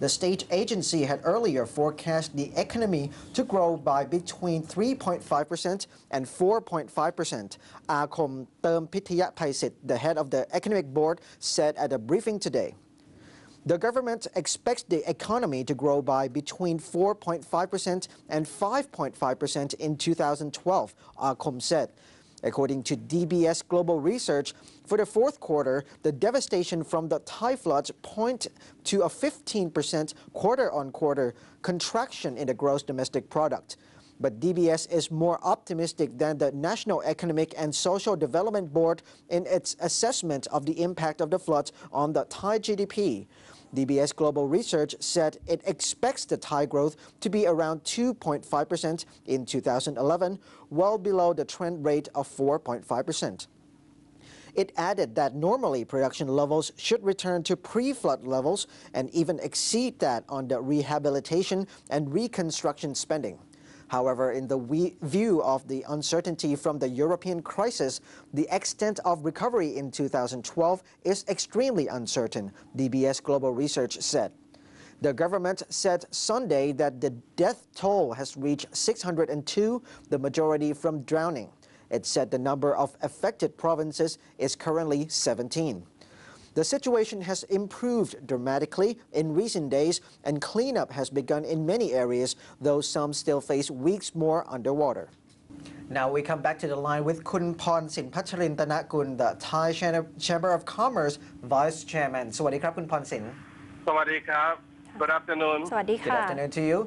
The state agency had earlier forecast the economy to grow by between 3.5% and 4.5%. Akom Termpithiyat Phaisit, the head of the Economic Board, said at a briefing today. The government expects the economy to grow by between 4.5% and 5.5% in 2012, Akom said. According to DBS Global Research, for the fourth quarter, the devastation from the Thai floods point to a 15% quarter-on-quarter contraction in the gross domestic product. But DBS is more optimistic than the National Economic and Social Development Board in its assessment of the impact of the floods on the Thai GDP. DBS Global Research said it expects the Thai growth to be around 2.5% in 2011, well below the trend rate of 4.5%. It added that normally production levels should return to pre-flood levels and even exceed that on the rehabilitation and reconstruction spending. However, in the view of the uncertainty from the European crisis, the extent of recovery in 2012 is extremely uncertain, DBS Global Research said. The government said Sunday that the death toll has reached 602, the majority from drowning. It said the number of affected provinces is currently 17. The situation has improved dramatically in recent days and cleanup has begun in many areas, though some still face weeks more underwater. Now we come back to the line with Kun Pornsin Pacharintanagun, the Thai Chamber of Commerce Vice Chairman. สวัสดีครับ คุณ Pornsin. สวัสดีครับ Good afternoon. สวัสดีค่ะ Good afternoon to you.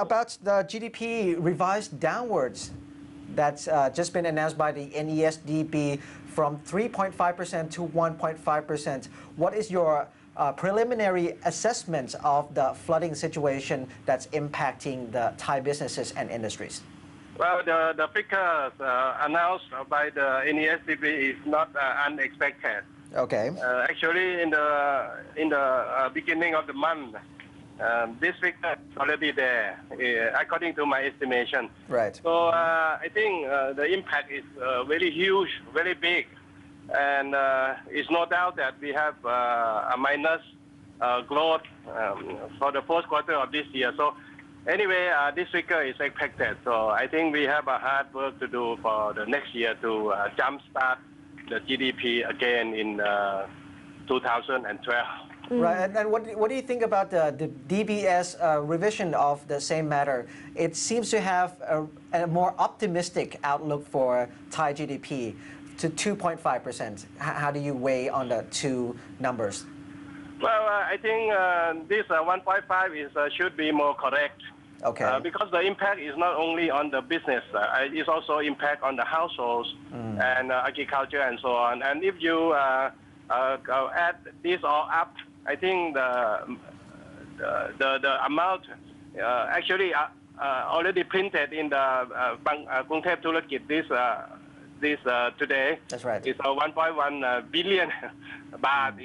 About the GDP revised downwards, that's just been announced by the NESDB from 3.5% to 1.5%. What is your preliminary assessment of the flooding situation that's impacting the Thai businesses and industries? Well, the figures announced by the NESDB is not unexpected. Okay. Actually, in the beginning of the month, this figure is already there, according to my estimation. Right. So I think the impact is very huge, very big, and it's no doubt that we have a minus growth for the fourth quarter of this year. So anyway, this figure is expected. So I think we have a hard work to do for the next year to jumpstart the GDP again in 2012. Right, and what do you think about the DBS revision of the same matter? It seems to have a more optimistic outlook for Thai GDP to 2.5%. How do you weigh on the two numbers? Well, I think this 1.5 should be more correct. Okay. Because the impact is not only on the business, it's also impact on the households and agriculture and so on. And if you add this all up, I think the amount actually already printed in the Krungthep Thurukit this today. That's right. It's 1.1 billion baht.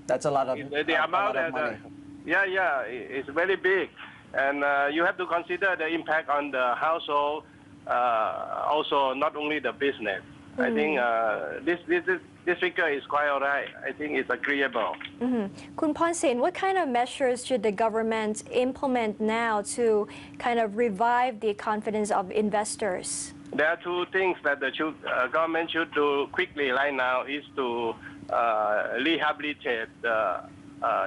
That's a lot of the amount. Money. Yeah, it's very big, and you have to consider the impact on the household, also not only the business. I think this figure is quite all right. I think it's agreeable. Kun Pornsin, what kind of measures should the government implement now to kind of revive the confidence of investors? There are two things that the government should do quickly right now is to rehabilitate the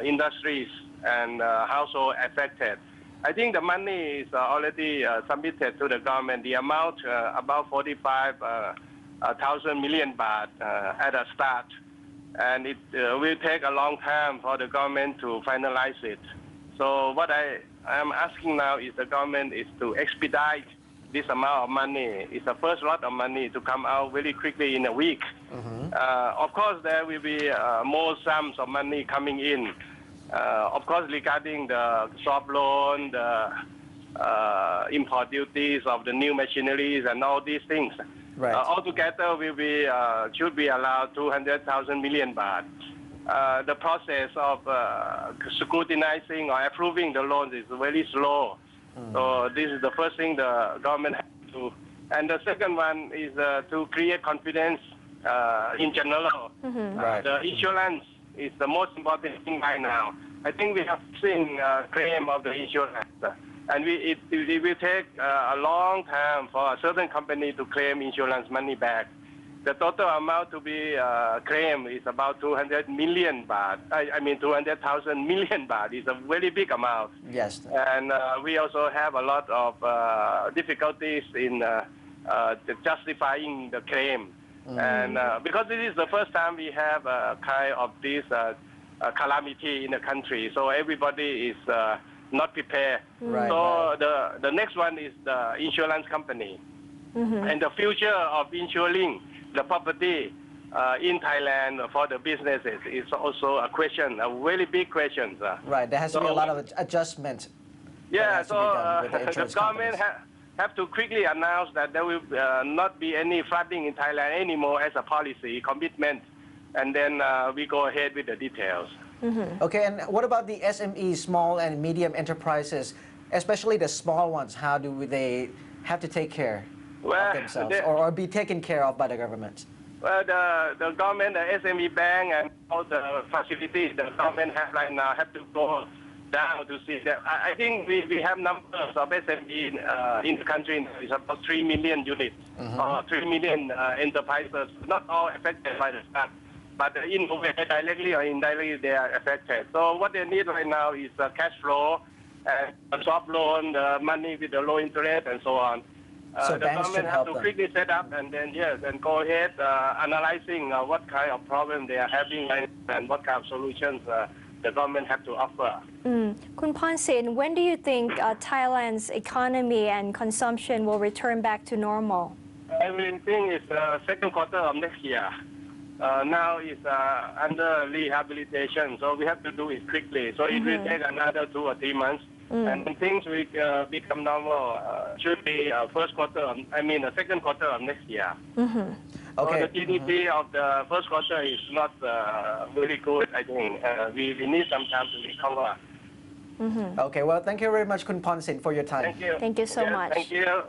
industries and household affected. I think the money is already submitted to the government. The amount about 45,000 million baht at a start, and it will take a long time for the government to finalize it. So what I am asking now is the government is to expedite this amount of money. It's the first lot of money to come out very quickly in a week. Of course, there will be more sums of money coming in. Of course, regarding the soft loan, the import duties of the new machineries and all these things. Right. Altogether, should be allowed 200,000 million baht. The process of scrutinizing or approving the loans is very slow. So this is the first thing the government has to do. And the second one is to create confidence in general. Right. The insurance is the most important thing right now. I think we have seen claim of the insurance, and it will take a long time for a certain company to claim insurance money back. The total amount to be claimed is about 200 million baht. I mean 200,000 million baht is a very big amount. Yes. And we also have a lot of difficulties in justifying the claim. And because this is the first time we have a kind of this calamity in the country, so everybody is not prepared. Right, So right. the next one is the insurance company. And the future of insuring the property in Thailand for the businesses is also a question, a very big question. Right, there has to be a lot of adjustment. Yeah, has to so be done with the the insurance government companies. have to quickly announce that there will not be any flooding in Thailand anymore as a policy commitment, and then we go ahead with the details. Okay, and what about the SME, small and medium enterprises, especially the small ones? How do they have to take care of themselves or be taken care of by the government? Well, the government, the SME bank, and all the facilities the government have right now have to go down to see that. I think we have numbers of SME in the country. It's about 3 million units or 3 million enterprises, not all affected by the flood, but in a way, directly or indirectly, they are affected. So what they need right now is cash flow and a soft loan, money with the low interest, and so on. So the banks government should have help to them. quickly set up and then and go ahead analyzing what kind of problem they are having and what kind of solutions the government have to offer. Kun Ponsin, when do you think Thailand's economy and consumption will return back to normal? Everything is second quarter of next year. Now it's under rehabilitation, so we have to do it quickly. So it will take another 2 or 3 months. And when things will become normal, should be the second quarter of next year. Okay. So the GDP of the first quarter is not very good, I think. We need some time to recover. Okay, well, thank you very much, Kun Ponsin, for your time. Thank you. Thank you so much. Thank you.